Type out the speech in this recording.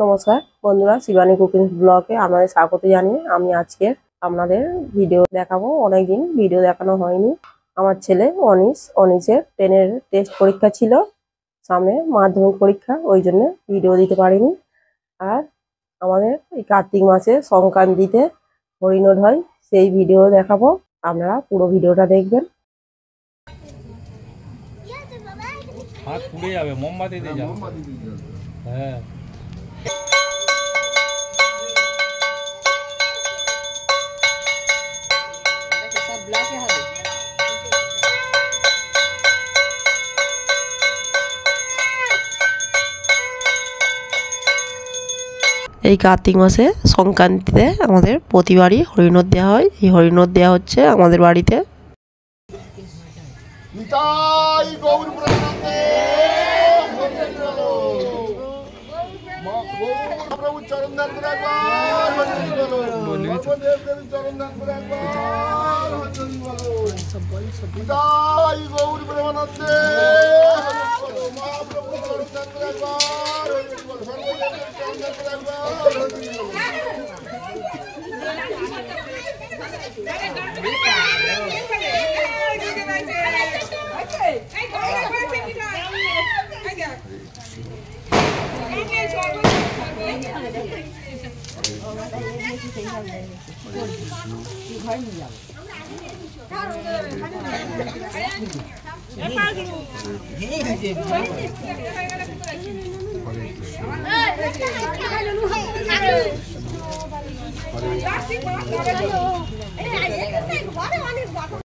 নমস্কার বন্ধুরা, শিবানী কুকিং ব্লগে আমাদের স্বাগত জানিয়ে আমি আজকে আপনাদের ভিডিও দেখাবো। অনেকদিন ভিডিও দেখানো হয়নি। আমার ছেলে অনিশের 10-এর টেস্ট পরীক্ষা ছিল, সামনে মাধ্যমিক পরীক্ষা, ওই জন্য ভিডিও দিতে পারিনি। আর আমাদের এই কার্তিক মাসে সংক্রান্তিতে হরিণোট হয়, সেই ভিডিও দেখাবো। আপনারা পুরো ভিডিওটা দেখবেন। হাত পুড়ে যাবে, মোমবাতি দিয়ে যাবে। হ্যাঁ, এই কার্তিক মাসে সংক্রান্তিতে আমাদের প্রতিবারই হরিণোট দেওয়া হয়। এই হরিণোট দেওয়া হচ্ছে আমাদের বাড়িতে।